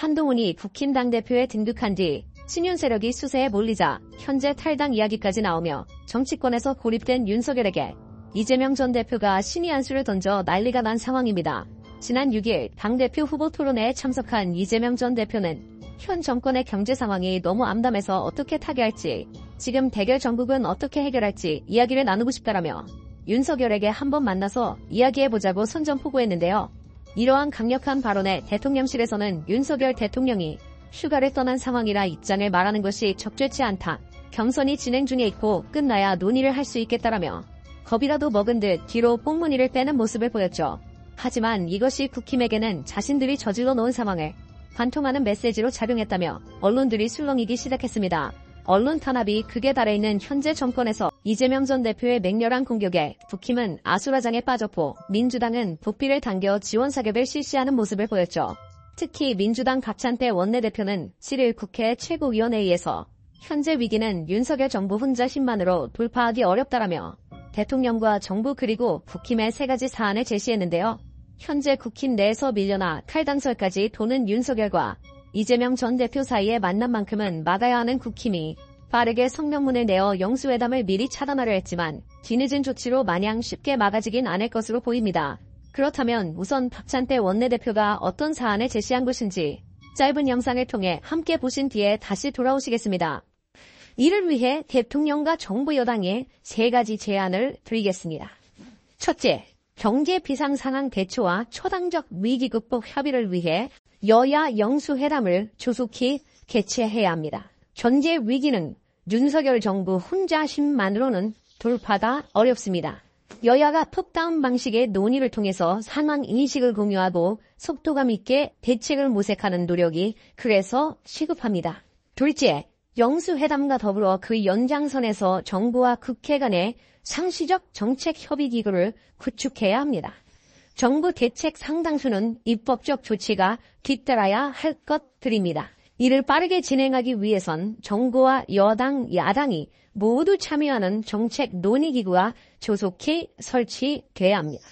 한동훈이 국힘 당대표에 등극한 뒤 친윤 세력이 수세에 몰리자 현재 탈당 이야기까지 나오며 정치권에서 고립된 윤석열에게 이재명 전 대표가 신의 한 수를 던져 난리가 난 상황입니다. 지난 6일 당대표 후보 토론회에 참석한 이재명 전 대표는 현 정권의 경제 상황이 너무 암담해서 어떻게 타개할지, 지금 대결 정국은 어떻게 해결할지 이야기를 나누고 싶다라며 윤석열에게 한번 만나서 이야기해보자고 선전포고했는데요. 이러한 강력한 발언에 대통령실에서는 윤석열 대통령이 휴가를 떠난 상황이라 입장을 말하는 것이 적절치 않다. 경선이 진행 중에 있고 끝나야 논의를 할 수 있겠다라며 겁이라도 먹은 듯 뒤로 뽕무늬를 빼는 모습을 보였죠. 하지만 이것이 국힘에게는 자신들이 저질러 놓은 상황을 관통하는 메시지로 작용했다며 언론들이 술렁이기 시작했습니다. 언론 탄압이 극에 달해 있는 현재 정권에서 이재명 전 대표의 맹렬한 공격에 국힘은 아수라장에 빠졌고 민주당은 부피를 당겨 지원 사격을 실시하는 모습을 보였죠. 특히 민주당 박찬대 원내대표는 7일 국회 최고위원회의에서 현재 위기는 윤석열 정부 혼자 힘만으로 돌파하기 어렵다라며 대통령과 정부 그리고 국힘의 3가지 사안을 제시했는데요. 현재 국힘 내에서 밀려나 탈당설까지 도는 윤석열과 이재명 전 대표 사이의 만남만큼은 막아야 하는 국힘이 빠르게 성명문을 내어 영수회담을 미리 차단하려 했지만 뒤늦은 조치로 마냥 쉽게 막아지긴 않을 것으로 보입니다. 그렇다면 우선 박찬대 원내대표가 어떤 사안을 제시한 것인지 짧은 영상을 통해 함께 보신 뒤에 다시 돌아오시겠습니다. 이를 위해 대통령과 정부 여당에 3가지 제안을 드리겠습니다. 첫째, 경제 비상상황 대처와 초당적 위기 극복 협의를 위해 여야 영수회담을 조속히 개최해야 합니다. 현재 위기는 윤석열 정부 혼자 힘만으로는 돌파가 어렵습니다. 여야가 톱다운 방식의 논의를 통해서 상황 인식을 공유하고 속도감 있게 대책을 모색하는 노력이 그래서 시급합니다. 둘째, 영수회담과 더불어 그 연장선에서 정부와 국회 간의 상시적 정책협의기구를 구축해야 합니다. 정부 대책 상당수는 입법적 조치가 뒤따라야 할 것들입니다. 이를 빠르게 진행하기 위해선 정부와 여당, 야당이 모두 참여하는 정책 논의기구가 조속히 설치돼야 합니다.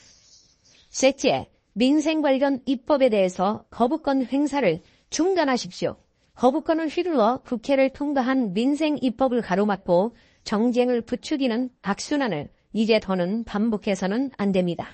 셋째, 민생 관련 입법에 대해서 거부권 행사를 중단하십시오. 거부권을 휘둘러 국회를 통과한 민생 입법을 가로막고 정쟁을 부추기는 악순환을 이제 더는 반복해서는 안 됩니다.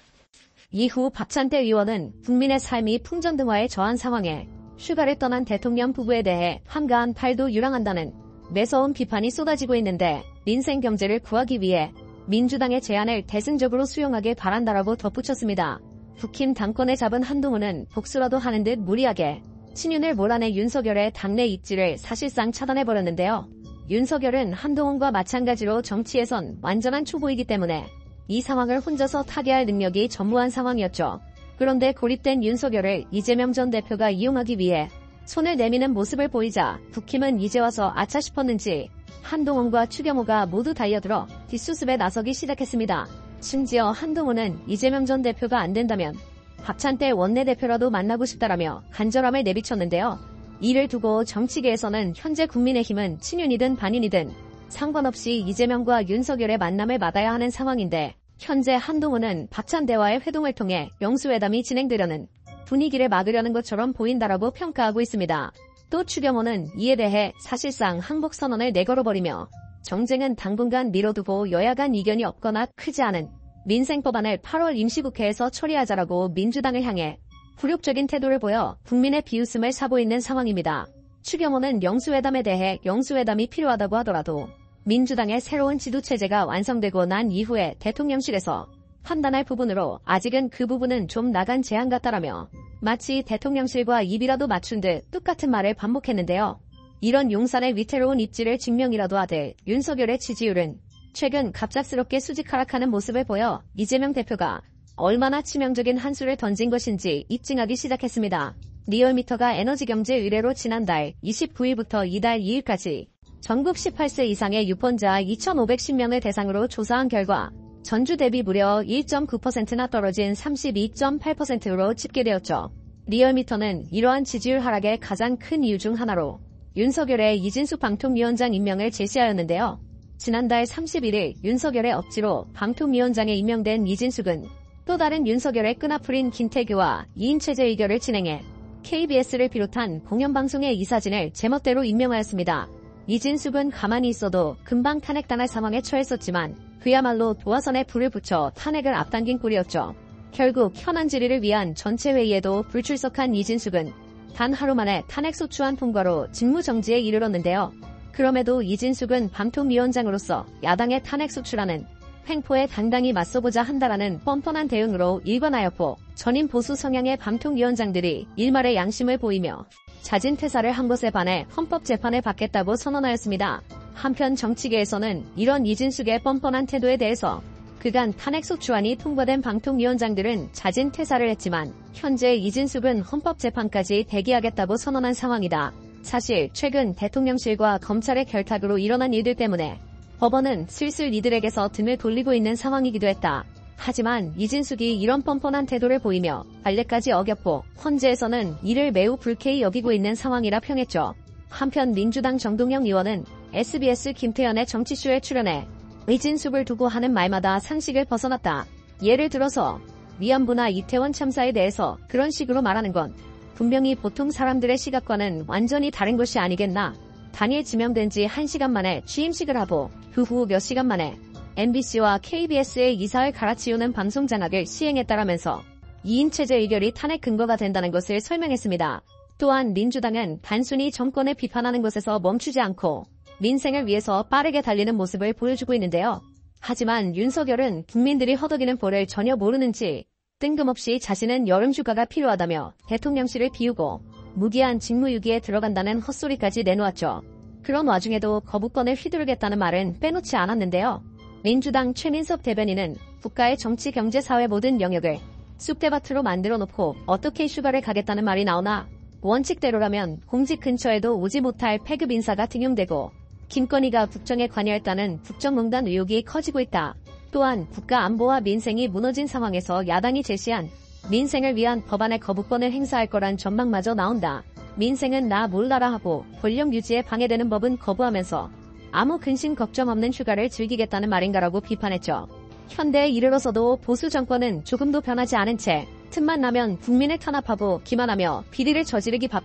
이후 박찬대 의원은 국민의 삶이 풍전등화에 처한 상황에 휴가를 떠난 대통령 부부에 대해 한가한 팔도 유랑한다는 매서운 비판이 쏟아지고 있는데 민생 경제를 구하기 위해 민주당의 제안을 대승적으로 수용하길 바란다라고 덧붙였습니다. 국힘 당권에 잡은 한동훈은 복수라도 하는 듯 무리하게 친윤을 몰아내 윤석열의 당내 입지를 사실상 차단해버렸는데요. 윤석열은 한동훈과 마찬가지로 정치에선 완전한 초보이기 때문에 이 상황을 혼자서 타개할 능력이 전무한 상황이었죠. 그런데 고립된 윤석열을 이재명 전 대표가 이용하기 위해 손을 내미는 모습을 보이자 국힘은 이제 와서 아차 싶었는지 한동훈과 추경호가 모두 달려들어 뒷수습에 나서기 시작했습니다. 심지어 한동훈은 이재명 전 대표가 안 된다면 박찬대 원내대표라도 만나고 싶다라며 간절함을 내비쳤는데요. 이를 두고 정치계에서는 현재 국민의힘은 친윤이든 반윤이든 상관없이 이재명과 윤석열의 만남을 받아야 하는 상황인데 현재 한동훈은 박찬대와의 회동을 통해 영수회담이 진행되려는 분위기를 막으려는 것처럼 보인다라고 평가하고 있습니다. 또 추경호는 이에 대해 사실상 항복선언을 내걸어버리며 정쟁은 당분간 미뤄두고 여야 간 이견이 없거나 크지 않은 민생법안을 8월 임시국회에서 처리하자라고 민주당을 향해 굴욕적인 태도를 보여 국민의 비웃음을 사고 있는 상황입니다. 추경호는 영수회담에 대해 영수회담이 필요하다고 하더라도 민주당의 새로운 지도체제가 완성되고 난 이후에 대통령실에서 판단할 부분으로 아직은 그 부분은 좀 나간 제안 같다라며 마치 대통령실과 입이라도 맞춘 듯 똑같은 말을 반복했는데요. 이런 용산의 위태로운 입지를 증명이라도 하듯 윤석열의 지지율은 최근 갑작스럽게 수직하락하는 모습을 보여 이재명 대표가 얼마나 치명적인 한 수를 던진 것인지 입증하기 시작했습니다. 리얼미터가 에너지경제 의뢰로 지난달 29일부터 이달 2일까지 전국 18세 이상의 유권자 2,510명을 대상으로 조사한 결과 전주 대비 무려 1.9%나 떨어진 32.8%로 집계되었죠. 리얼미터는 이러한 지지율 하락의 가장 큰 이유 중 하나로 윤석열의 이진숙 방통위원장 임명을 제시하였는데요. 지난달 31일 윤석열의 억지로 방통위원장에 임명된 이진숙은 또 다른 윤석열의 끈앞풀인 김태규와 2인 체제 의결을 진행해 KBS를 비롯한 공영방송의 이사진을 제멋대로 임명하였습니다. 이진숙은 가만히 있어도 금방 탄핵당할 상황에 처했었지만 그야말로 도화선에 불을 붙여 탄핵을 앞당긴 꼴이었죠. 결국 현안 질의를 위한 전체 회의에도 불출석한 이진숙은 단 하루 만에 탄핵소추안 통과로 직무정지에 이르렀는데요. 그럼에도 이진숙은 방통위원장으로서 야당의 탄핵소추라는 횡포에 당당히 맞서보자 한다라는 뻔뻔한 대응으로 일관하였고 전임 보수 성향의 방통위원장들이 일말의 양심을 보이며 자진 퇴사를 한 것에 반해 헌법재판을 받겠다고 선언하였습니다. 한편 정치계에서는 이런 이진숙의 뻔뻔한 태도에 대해서 그간 탄핵소추안이 통과된 방통위원장들은 자진 퇴사를 했지만 현재 이진숙은 헌법재판까지 대기하겠다고 선언한 상황이다. 사실 최근 대통령실과 검찰의 결탁으로 일어난 일들 때문에 법원은 슬슬 이들에게서 등을 돌리고 있는 상황이기도 했다. 하지만 이진숙이 이런 뻔뻔한 태도를 보이며 관례까지 어겼고 헌재에서는 이를 매우 불쾌히 여기고 있는 상황이라 평했죠. 한편 민주당 정동영 의원은 SBS 김태현의 정치쇼에 출연해 이진숙을 두고 하는 말마다 상식을 벗어났다. 예를 들어서 위안부나 이태원 참사에 대해서 그런 식으로 말하는 건 분명히 보통 사람들의 시각과는 완전히 다른 것이 아니겠나. 단일 지명된 지 1시간 만에 취임식을 하고 그 후 몇 시간 만에 MBC와 KBS의 이사를 갈아치우는 방송 장악을 시행했다라면서 2인 체제 의결이 탄핵 근거가 된다는 것을 설명했습니다. 또한 민주당은 단순히 정권을 비판하는 것에서 멈추지 않고 민생을 위해서 빠르게 달리는 모습을 보여주고 있는데요. 하지만 윤석열은 국민들이 허덕이는 꼴을 전혀 모르는지 뜬금없이 자신은 여름휴가가 필요하다며 대통령실을 비우고 무기한 직무유기에 들어간다는 헛소리까지 내놓았죠. 그런 와중에도 거부권을 휘두르겠다는 말은 빼놓지 않았는데요. 민주당 최민석 대변인은 국가의 정치, 경제, 사회 모든 영역을 쑥대밭으로 만들어 놓고 어떻게 휴가를 가겠다는 말이 나오나 원칙대로라면 공직 근처에도 오지 못할 패급 인사가 등용되고 김건희가 국정에 관여했다는 국정농단 의혹이 커지고 있다. 또한 국가 안보와 민생이 무너진 상황에서 야당이 제시한 민생을 위한 법안의 거부권을 행사할 거란 전망마저 나온다. 민생은 나 몰라라 하고 권력 유지에 방해되는 법은 거부하면서 아무 근심 걱정 없는 휴가를 즐기겠다는 말인가라고 비판했죠. 현대에 이르러서도 보수 정권은 조금도 변하지 않은 채 틈만 나면 국민을 탄압하고 기만하며 비리를 저지르기 바쁘다.